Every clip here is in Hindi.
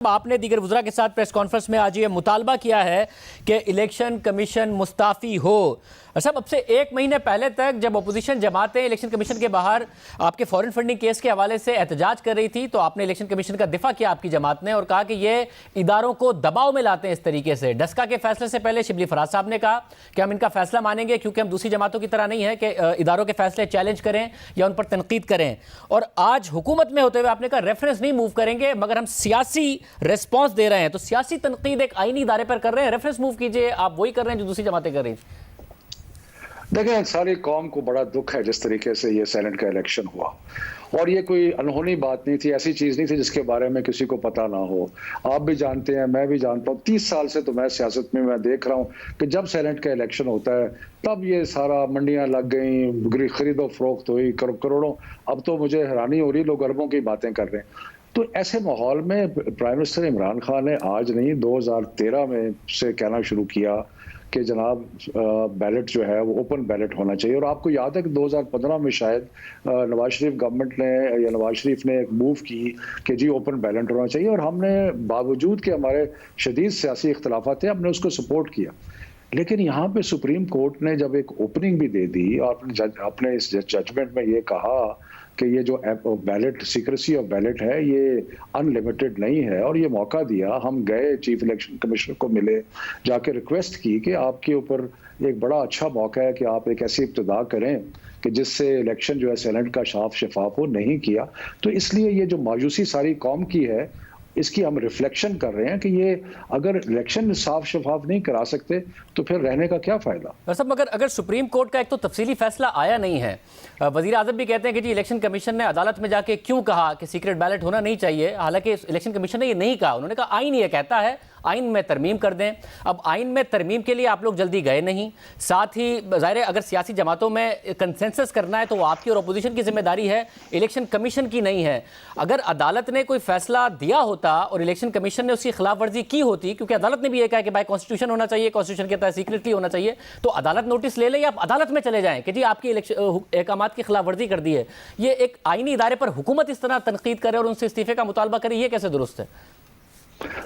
आपने दीगर वज़रा के साथ प्रेस कॉन्फ्रेंस में आज ये मुतालबा किया है कि इलेक्शन कमीशन मुस्ताफ़ी हो। सब अब से एक महीने पहले तक जब अपोजिशन जमातें इलेक्शन कमीशन के बाहर आपके फॉरेन फंडिंग केस के हवाले से एहतजाज कर रही थी तो आपने इलेक्शन कमीशन का दिफा किया आपकी जमात ने और कहा कि ये इदारों को दबाव में लाते हैं इस तरीके से। डस्का के फैसले से पहले शिबली फराज साहब ने कहा कि हम इनका फैसला मानेंगे क्योंकि हम दूसरी जमातों की तरह नहीं है कि इदारों के फैसले चैलेंज करें या उन पर तनकीद करें। और आज हुकूमत में होते हुए आपने कहा रेफरेंस नहीं मूव करेंगे मगर हम सियासी रिस्पॉन्स दे रहे हैं। तो सियासी तनकीद एक आईनी इदारे पर कर रहे हैं, रेफरेंस मूव कीजिए, आप वही कर रहे हैं जो दूसरी जमातें कर रही थी। देखें, सारी कौम को बड़ा दुख है जिस तरीके से ये सेनेट का इलेक्शन हुआ और ये कोई अनहोनी बात नहीं थी, ऐसी चीज नहीं थी जिसके बारे में किसी को पता ना हो। आप भी जानते हैं, मैं भी जानता हूँ, 30 साल से तो मैं सियासत में मैं देख रहा हूँ कि जब सेनेट का इलेक्शन होता है तब ये सारा मंडियां लग गई, खरीदो फरोख्त हुई करोड़ों। अब तो मुझे हैरानी हो रही, लोग अरबों की बातें कर रहे हैं। तो ऐसे माहौल में प्राइम मिनिस्टर इमरान खान ने आज नहीं 2013 में से कहना शुरू किया कि जनाब बैलेट जो है वो ओपन बैलेट होना चाहिए। और आपको याद है कि 2015 में शायद नवाज शरीफ गवर्नमेंट ने या नवाज शरीफ ने एक मूव की कि जी ओपन बैलेट होना चाहिए और हमने बावजूद के हमारे शदीद सियासी इख्तलाफात थे हमने उसको सपोर्ट किया। लेकिन यहाँ पे सुप्रीम कोर्ट ने जब एक ओपनिंग भी दे दी और अपने इस जजमेंट में ये कहा कि ये जो बैलेट सीक्रेसी ऑफ बैलेट है ये अनलिमिटेड नहीं है और ये मौका दिया, हम गए चीफ इलेक्शन कमिश्नर को मिले, जाके रिक्वेस्ट की कि आपके ऊपर एक बड़ा अच्छा मौका है कि आप एक ऐसी इब्तिदा करें कि जिससे इलेक्शन जो है सेनेट का साफ शफाफ हो। नहीं किया तो इसलिए ये जो मायूसी सारी कौम की है इसकी हम रिफ्लेक्शन कर रहे हैं कि ये अगर इलेक्शन साफ शफाफ नहीं करा सकते तो फिर रहने का क्या फायदा। सब मगर अगर सुप्रीम कोर्ट का एक तो तफसीली फैसला आया नहीं है, वजीर आजम भी कहते हैं कि जी इलेक्शन कमीशन ने अदालत में जाके क्यों कहा कि सीक्रेट बैलेट होना नहीं चाहिए, हालांकि इलेक्शन कमीशन ने ये नहीं कहा, उन्होंने कहा आईन ये कहता है, आइन में तरमीम कर दें। अब आइन में तरमीम के लिए आप लोग जल्दी गए नहीं, साथ ही ज़ाहिर है अगर सियासी जमातों में कंसेंसस करना है तो वो आपकी और अपोजिशन की जिम्मेदारी है, इलेक्शन कमीशन की नहीं है। अगर अदालत ने कोई फैसला दिया होता और इलेक्शन कमीशन ने उसकी खिलाफ वर्जी की होती, क्योंकि अदालत ने भी ये कहा कि भाई कॉन्स्टिट्यूशन होना चाहिए, कॉन्स्टिट्यूशन के तहत सीक्रेटली होना चाहिए, तो अदालत नोटिस ले ले या आप अदालत में चले जाएं कि जी आपकी अहकामात की खिलाफ वर्जी कर दी है। ये एक आईनी इदारे पर हुकूमत इस तरह तनकीद करे और उनसे इस्तीफे का मुतालबा करे, ये कैसे दुरुस्त है?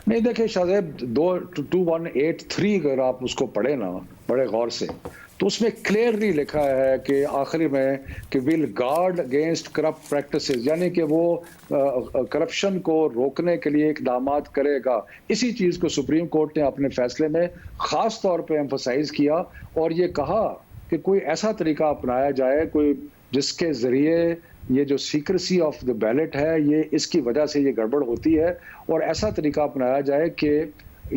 नहीं देखिए शाहजेब, 2183 अगर आप उसको पढ़े ना बड़े गौर से तो उसमें क्लियरली लिखा है कि आखिरी में कि will guard against corrupt practices, यानी कि वो करप्शन को रोकने के लिए इकदामात करेगा। इसी चीज़ को सुप्रीम कोर्ट ने अपने फैसले में ख़ास तौर पे एम्फसाइज किया और ये कहा कि कोई ऐसा तरीका अपनाया जाए कोई जिसके ज़रिए ये जो सीक्रेसी ऑफ द बैलेट है ये इसकी वजह से ये गड़बड़ होती है और ऐसा तरीका अपनाया जाए कि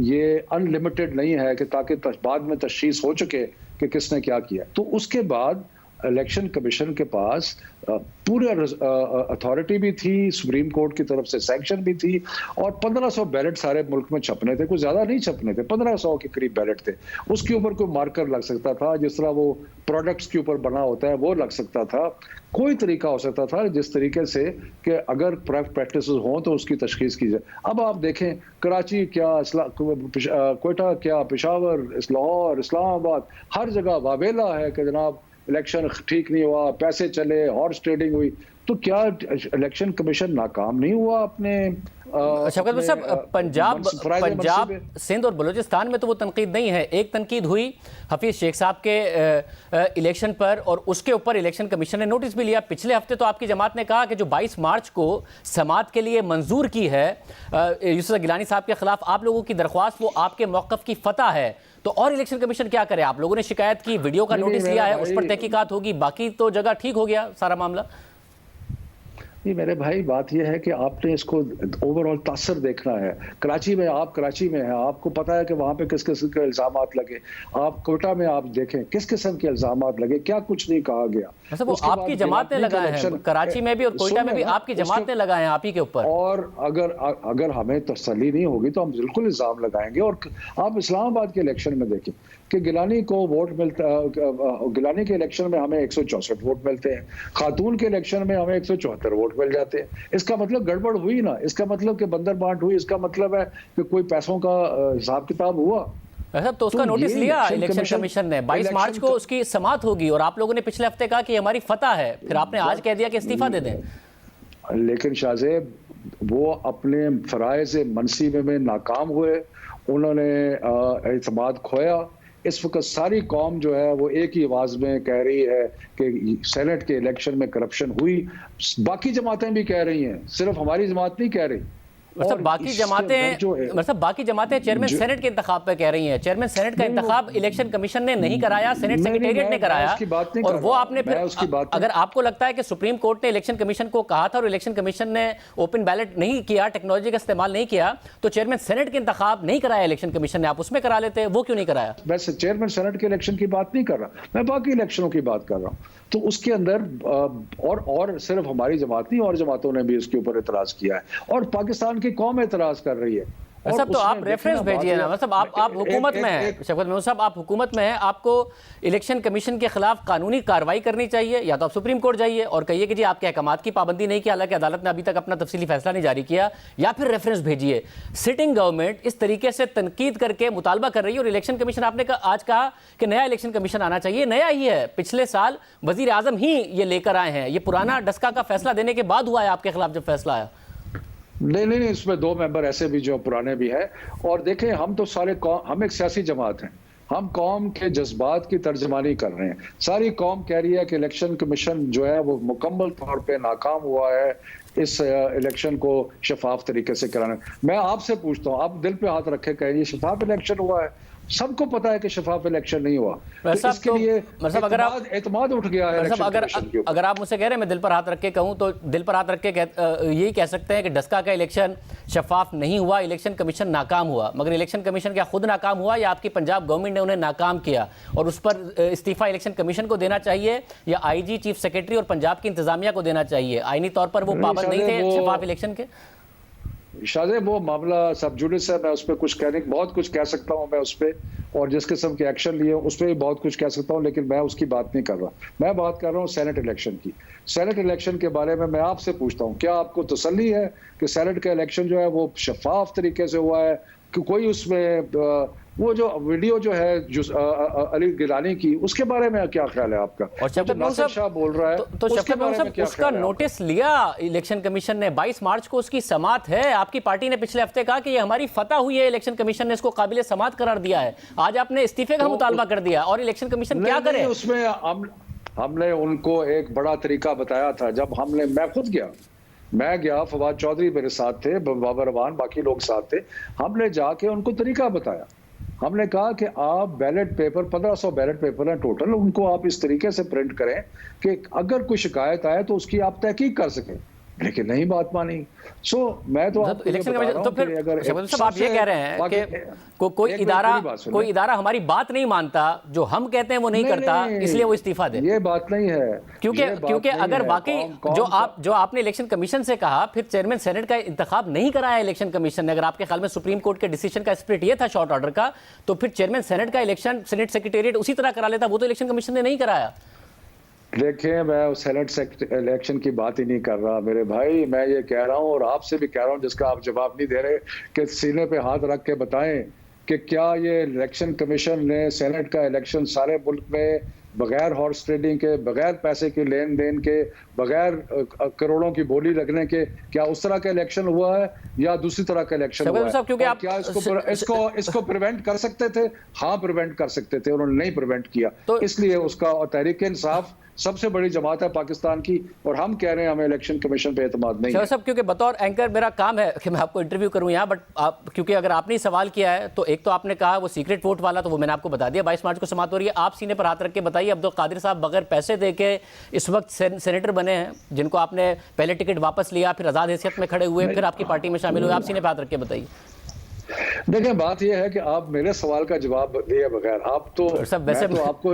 ये अनलिमिटेड नहीं है कि ताकि बाद में तशखीस हो चुके कि किसने क्या किया। तो उसके बाद इलेक्शन कमीशन के पास पूरे अथॉरिटी भी थी, सुप्रीम कोर्ट की तरफ से सैंक्शन भी थी और 1500 बैलेट सारे मुल्क में छपने थे, कुछ ज्यादा नहीं छपने थे, 1500 के करीब बैलेट थे। उसके ऊपर कोई मार्कर लग सकता था, जिस तरह वो प्रोडक्ट्स के ऊपर बना होता है वो लग सकता था। कोई तरीका हो सकता था जिस तरीके से कि अगर प्रैक्टिस हो तो उसकी तशखीस की जाए। अब आप देखें कराची क्या, कोयटा क्या, पेशावर, लाहौर, इस्लामाबाद, हर जगह वावेला है कि जनाब इलेक्शन ठीक नहीं हुआ, पैसे चले, हॉर्स ट्रेडिंग हुई। तो क्या इलेक्शन कमीशन नाकाम नहीं हुआ अपने शौकत साहब? पंजाब, सिंध और बलूचिस्तान में तो वो तनकीद नहीं है। एक तनकीद हुई हफीज़ शेख साहब के इलेक्शन पर और उसके ऊपर इलेक्शन कमीशन ने नोटिस भी लिया। पिछले हफ्ते तो आपकी जमात ने कहा कि जो 22 मार्च को समात के लिए मंजूर की है यूसुफ गिलानी साहब के खिलाफ आप लोगों की दरख्वास्त, वो आपके मौक़िफ़ की फतह है। तो और इलेक्शन कमीशन क्या करे? आप लोगों ने शिकायत की, वीडियो का नोटिस लिया है, उस पर तहकीकात होगी, बाकी तो जगह ठीक हो गया सारा मामला। जी मेरे भाई, बात यह है कि आपने इसको ओवरऑल तासर देखना है। कराची में, आप कराची में हैं, आपको पता है कि वहाँ पे किस किस्म के इल्जामात लगे। आप कोयटा में आप देखें किस किस्म के इल्जामात लगे, क्या कुछ नहीं कहा गया। मतलब वो आपकी जमात ने लगाए हैं, कराची में भी और कोयटा में भी आपकी जमात ने लगाए हैं आप ही के ऊपर। और अगर हमें तसल्ली नहीं होगी तो हम बिल्कुल इल्जाम लगाएंगे। और आप इस्लामाबाद के इलेक्शन में देखें कि गिलानी को वोट मिलता, गिलानी के इलेक्शन में हमें 164 वोट मिलते हैं, खातून के इलेक्शन में हमें 174 वोट मिल जाते हैं। इसका मतलब गड़बड़ हुई ना, इसका मतलब कि बंदर बांट हुई, इसका मतलब है कि कोई पैसों का हिसाब किताब हुआ। तो उसका नोटिस लिया इलेक्शन कमीशन ने, 22 मार्च को उसकी समात होगी और आप लोगों ने पिछले हफ्ते कहा कि हमारी फतह है, फिर आपने आज कह दिया कि इस्तीफा दे दें। लेकिन शाहजेब वो अपने फ़राइज़ मनसीबे में नाकाम हुए, उन्होंने एतमाद खोया। इस वक्त सारी कौम जो है वो एक ही आवाज़ में कह रही है कि सेनेट के इलेक्शन में करप्शन हुई। बाकी जमातें भी कह रही हैं, सिर्फ हमारी जमात नहीं कह रही। मतलब बाकी जमातें, मतलब बाकी जमातें चेयरमैन सेनेट के इंतखाब पे कह रही हैं। चेयरमैन सेनेट का इंतखाब इलेक्शन कमीशन ने नहीं कराया, सेनेट सेक्रेटेरिएट ने कराया। और वो आपने फिर, अगर आपको लगता है कि सुप्रीम कोर्ट ने इलेक्शन कमीशन को कहा था और इलेक्शन कमीशन ने ओपन बैलेट नहीं किया, टेक्नोलॉजी का इस्तेमाल नहीं किया, तो चेयरमैन सेनेट के इंतखाब नहीं कराया इलेक्शन कमीशन ने, आप उसमें करा लेते, वो क्यों नहीं कराया? वैसे चेयरमैन सेनेट के इलेक्शन की बात नहीं कर रहा, मैं बाकी इलेक्शनों की बात कर रहा हूँ। तो उसके अंदर और सिर्फ हमारी जमात नहीं, और जमातों ने भी इसके ऊपर एतराज किया है और पाकिस्तान की कौम एतराज कर रही है। सब तो आप रेफरेंस भेजिए ना, मतलब आप हुकूमत में हैं शफकत महमूद साहब, आप हुकूमत में हैं, आपको इलेक्शन कमीशन के खिलाफ कानूनी कार्रवाई करनी चाहिए, या तो आप सुप्रीम कोर्ट जाइए और कहिए कि जी आपके अहकामात की पाबंदी नहीं की, हालांकि अदालत ने अभी तक अपना तफसीली फैसला नहीं जारी किया, या फिर रेफरेंस भेजिए। सिटिंग गवर्नमेंट इस तरीके से तनकीद करके मुतालबा कर रही है, और इलेक्शन कमीशन आपने आज कहा कि नया इलेक्शन कमीशन आना चाहिए, नया ही है, पिछले साल वजीर आजम ही ये लेकर आए हैं, ये पुराना डस्का का फैसला देने के बाद हुआ है आपके खिलाफ जब फैसला आया। नहीं, इसमें 2 मेंबर ऐसे भी जो पुराने भी हैं। और देखें, हम तो हम एक सियासी जमात हैं, हम कौम के जज्बात की तर्जमानी कर रहे हैं। सारी कौम कह रही है कि इलेक्शन कमीशन जो है वो मुकम्मल तौर पे नाकाम हुआ है इस इलेक्शन को शफाफ तरीके से कराना। मैं आपसे पूछता हूँ, आप दिल पे हाथ रखे कहें ये शफाफ इलेक्शन हुआ है? सबको पता है कि शफाफ इलेक्शन नहीं हुआ, तो इसके लिए एतमाद उठ गया है। अगर आप मुझसे कह रहे हैं मैं दिल पर हाथ रख के कहूं, तो दिल पर हाथ रख के यही कह सकते हैं कि डस्का का इलेक्शन शफाफ नहीं हुआ, इलेक्शन कमीशन नाकाम हुआ। मगर इलेक्शन कमीशन क्या खुद नाकाम हुआ, या आपकी पंजाब गवर्नमेंट ने उन्हें नाकाम किया, और उस पर इस्तीफा इलेक्शन कमीशन को देना चाहिए, या आईजी, चीफ सेक्रेटरी और पंजाब की इंतजामिया को देना चाहिए? आईनी तौर पर वो पाबंद नहीं थे शफाफ इलेक्शन के? शाहजेब वो मामला सब जुडिस है, मैं उस पर बहुत कुछ कह सकता हूँ मैं उस पर, और जिस किस्म के एक्शन लिए उस पर भी बहुत कुछ कह सकता हूँ, लेकिन मैं उसकी बात नहीं कर रहा। मैं बात कर रहा हूँ सेनेट इलेक्शन की। सेनेट इलेक्शन के बारे में मैं आपसे पूछता हूँ, क्या आपको तसल्ली है कि सेनेट का इलेक्शन जो है वो शफाफ तरीके से हुआ है, कि कोई उसमें वो जो वीडियो जो है अली गिलानी की, उसके बारे में क्या ख्याल है आपका? और शफकत महमूद साहब बोल रहा है, तो शफकत महमूद साहब उसका नोटिस लिया इलेक्शन कमीशन ने, 22 मार्च को उसकी समात है। आपकी पार्टी ने पिछले हफ्ते कहा कि ये हमारी फतह हुई है, इलेक्शन कमीशन ने इसको काबिल समात करार दिया है। आज आपने इस्तीफे का मुतालबा कर दिया, और इलेक्शन कमीशन क्या करे? उसमें हमने उनको एक बड़ा तरीका बताया था। जब मैं गया, फवाद चौधरी मेरे साथ थे, बाबर रवान, बाकी लोग साथ थे। हमने जाके उनको तरीका बताया। हमने कहा कि आप बैलेट पेपर, 1500 बैलेट पेपर हैं टोटल, उनको आप इस तरीके से प्रिंट करें कि अगर कोई शिकायत आए तो उसकी आप तहकीक कर सकें, लेकिन नहीं बात मानी। मैं तो इलेक्शन कमीशन, तो फिर साहब आप ये कह रहे हैं कि कोई इदारा हमारी बात नहीं मानता, जो हम कहते हैं वो नहीं करता, इसलिए वो इस्तीफा दे। ये बात नहीं है, क्योंकि अगर वाकई जो आपने इलेक्शन कमीशन से कहा, फिर चेयरमैन सेनेट का इंतखाब नहीं कराया इलेक्शन कमीशन ने, अगर आपके ख्याल में सुप्रीम कोर्ट के डिसीजन का स्पिरिट ये था शॉर्ट ऑर्डर का, तो फिर चेयरमैन सेनेट का इलेक्शन सेनेट सेक्रेटेरिएट उसी तरह करा लेता, वो तो इलेक्शन कमीशन ने नहीं कराया। देखें, मैं सेनेट इलेक्शन की बात ही नहीं कर रहा मेरे भाई। मैं ये कह रहा हूँ, और आपसे भी कह रहा हूँ, जिसका आप जवाब नहीं दे रहे, कि सीने पे हाथ रख के बताएं कि क्या ये इलेक्शन कमीशन ने सेनेट का इलेक्शन सारे मुल्क में बगैर हॉर्स ट्रेडिंग के, बगैर पैसे के लेन देन के, बगैर करोड़ों की बोली लगने के, क्या उस तरह का इलेक्शन हुआ है या दूसरी तरह का इलेक्शन हुआ है? क्योंकि आप क्या इसको प्रिवेंट कर सकते थे? हाँ, प्रिवेंट कर सकते थे, उन्होंने नहीं प्रिवेंट किया। तो इसलिए उसका, और तहरीक इंसाफ सबसे बड़ी जमात है पाकिस्तान की, और हम कह रहे हैं हमें इलेक्शन कमीशन पे एतमाद नहीं है। साहब, क्योंकि बतौर एंकर मेरा काम है कि मैं आपको इंटरव्यू करूं यहाँ, बट आप, क्योंकि अगर आपने सवाल किया है, तो एक तो आपने कहा वो सीक्रेट वोट वाला, तो वो मैंने आपको बता दिया, 22 मार्च को समाप्त हो रही है। आप सीने पर हाथ रख के बताइए, अब्दुल कादिर साहब बगैर पैसे दे के इस वक्त सेनेटर बने हैं, जिनको आपने पहले टिकट वापस लिया, फिर आज़ाद हैसियत में खड़े हुए, फिर आपकी पार्टी में शामिल हुए, आप सीने पर हाथ रख के बताइए। देखें, बात यह है कि आप मेरे सवाल का जवाब दिए बगैर, आप तो वैसे तो आपको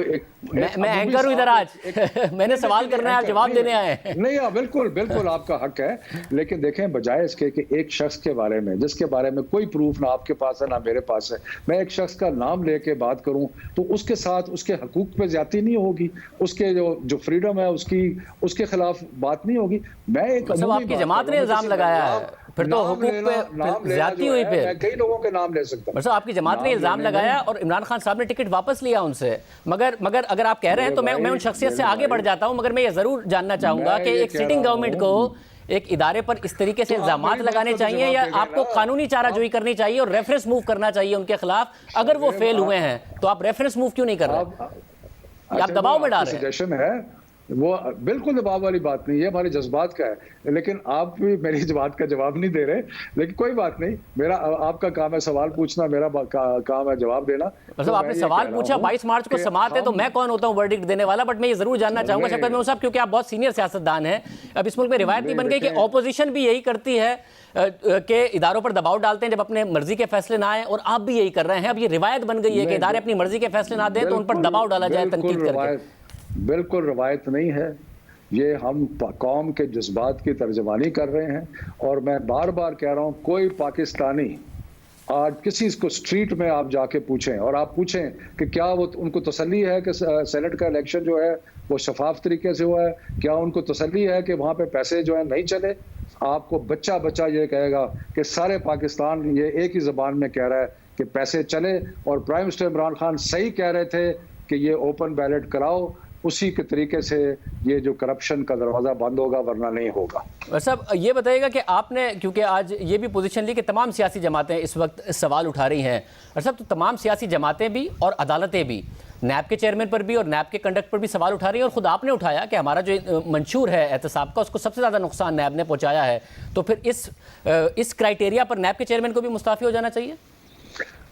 मैं एंकर हूं इधर आज मैंने सवाल करना है, आप जवाब देने आए हैं। नहीं, बिल्कुल आपका हक है, लेकिन देखें, बजाय इसके कि एक शख्स के बारे में, जिसके बारे में कोई प्रूफ ना आपके पास है ना मेरे पास है, मैं एक शख्स का नाम लेके बात करूं, तो उसके साथ उसके हकूक पे ज्यादती नहीं होगी, उसके जो फ्रीडम है उसके खिलाफ बात नहीं होगी। मैं आपकी जमात ने इल्जाम लगाया है, फिर तो हुकूक पे ज्यादती हुई। फिर कई लोगों के नाम ले सकता हूं। आपकी जमात ने इल्जाम लगाया और इमरान खान साहब ने टिकट वापस लिया उनसे। मगर अगर आप कह रहे हैं तो मैं उन शख्सियत से आगे बढ़ जाता हूं, मगर मैं ये जरूर जानना चाहूंगा कि एक सिटिंग गवर्नमेंट को एक इदारे पर इस तरीके से तो आप इल्जामात मेरी बात लगाने का तो चाहिए जवाब या देंगे आपको ना। कानूनी चाराजोई करनी चाहिए और रेफरेंस मूव करना चाहिए उनके खिलाफ? अगर वो फेल हुए हैं तो आप रेफरेंस मूव क्यों नहीं कर रहे? आप आप दबाव में डाल रहे हैं। सजेशन है वो, बिल्कुल दबाव वाली बात नहीं है, हमारे जज्बात का है, लेकिन आप भी मेरी इस बात का जवाब नहीं दे रहे। लेकिन कोई बात नहीं, मेरा आपका काम है सवाल पूछना, मेरा काम है जवाब देना। मतलब तो आपने मैं ये सवाल कह रहा पूछा, हूं 22 मार्च को कि समाअत है, तो मैं कौन होता हूं वर्डिक्ट देने वाला? बट मैं ये जरूर जानना चाहूंगा नहीं, शफकत महमूद साहब, क्योंकि आप बहुत सीनियर सियासतदान हैं, अब इस मुल्क में रिवायत नहीं नहीं, बन गई कि देखें- ऑपोजिशन भी यही करती है कि इदारों पर दबाव डालते हैं जब अपने मर्जी के फैसले ना आए, और आप भी यही कर रहे हैं। अब ये रिवायत बन गई है कि इदारे अपनी मर्जी के फैसले ना दें तो उन पर दबाव डाला जाए तनकीद करके। बिल्कुल रवायत नहीं है ये, हम कौम के जज्बात की तर्जमानी कर रहे हैं। और मैं बार बार कह रहा हूं, कोई पाकिस्तानी आज किसी को स्ट्रीट में आप जाके पूछें और आप पूछें कि क्या वो उनको तसल्ली है कि सेनेट का इलेक्शन जो है वो शफाफ तरीके से हुआ है, क्या उनको तसल्ली है कि वहां पे पैसे जो है नहीं चले, आपको बच्चा बच्चा ये कहेगा कि सारे पाकिस्तान ये एक ही जबान में कह रहा है कि पैसे चले। और प्राइम मिनिस्टर इमरान खान सही कह रहे थे कि ये ओपन बैलेट कराओ, उसी के तरीके से ये जो करप्शन का दरवाजा बंद होगा, वरना नहीं होगा। और साहब ये बताइएगा कि आपने, क्योंकि आज ये भी पोजीशन ली कि तमाम सियासी जमातें इस वक्त सवाल उठा रही हैं, और साहब तो तमाम सियासी जमातें भी और अदालतें भी नैब के चेयरमैन पर भी और नैब के कंडक्ट पर भी सवाल उठा रही हैं, और खुद आपने उठाया कि हमारा जो मंशूर है एहतसाब का, उसको सबसे ज़्यादा नुकसान नैब ने पहुँचाया है। तो फिर इस क्राइटेरिया पर नैब के चेयरमैन को भी मुस्ताफ़ी हो जाना चाहिए?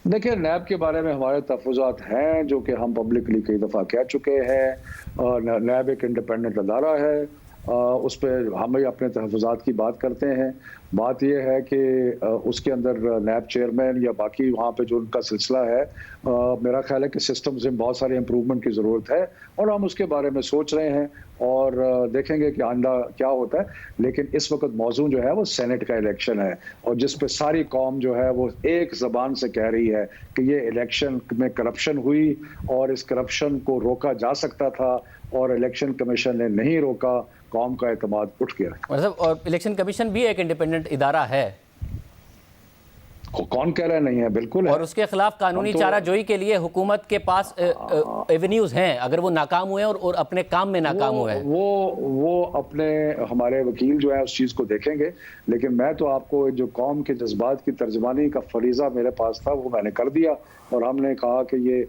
देखिए, नैब के बारे में हमारे तहफ़्फ़ुज़ात हैं जो कि हम पब्लिकली कई दफ़ा कह चुके हैं। नैब एक इंडिपेंडेंट अदारा है, उस पर हम ही अपने तहफ़्फ़ुज़ात की बात करते हैं। बात यह है कि उसके अंदर नैब चेयरमैन या बाकी वहाँ पे जो उनका सिलसिला है, मेरा ख्याल है कि सिस्टम्स में बहुत सारे इम्प्रूवमेंट की ज़रूरत है, और हम उसके बारे में सोच रहे हैं और देखेंगे कि आइंदा क्या होता है। लेकिन इस वक्त मौजू जो है वो सेनेट का इलेक्शन है, और जिस पे सारी कौम जो है वो एक ज़बान से कह रही है कि ये इलेक्शन में करप्शन हुई और इस करप्शन को रोका जा सकता था, और इलेक्शन कमीशन ने नहीं रोका, कौम का एतमाद उठ गया। मतलब और इलेक्शन कमीशन भी एक इंडिपेंडेंट इदारा है, कौन कह रहा है नहीं है? बिल्कुल है। और उसके खिलाफ कानूनी चाराजोई के लिए हुकूमत के पास एवेन्यूज हैं, अगर वो नाकाम हुए और अपने काम में नाकाम हुए हैं। वो अपने हमारे वकील जो है उस चीज़ को देखेंगे। लेकिन मैं तो आपको जो कौम के जज्बात की तर्जमानी का फरीज़ा मेरे पास था वो मैंने कर दिया, और हमने कहा कि ये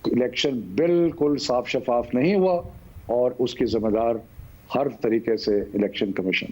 इलेक्शन बिल्कुल साफ शफाफ नहीं हुआ, और उसकी जिम्मेदार हर तरीके से इलेक्शन कमीशन है।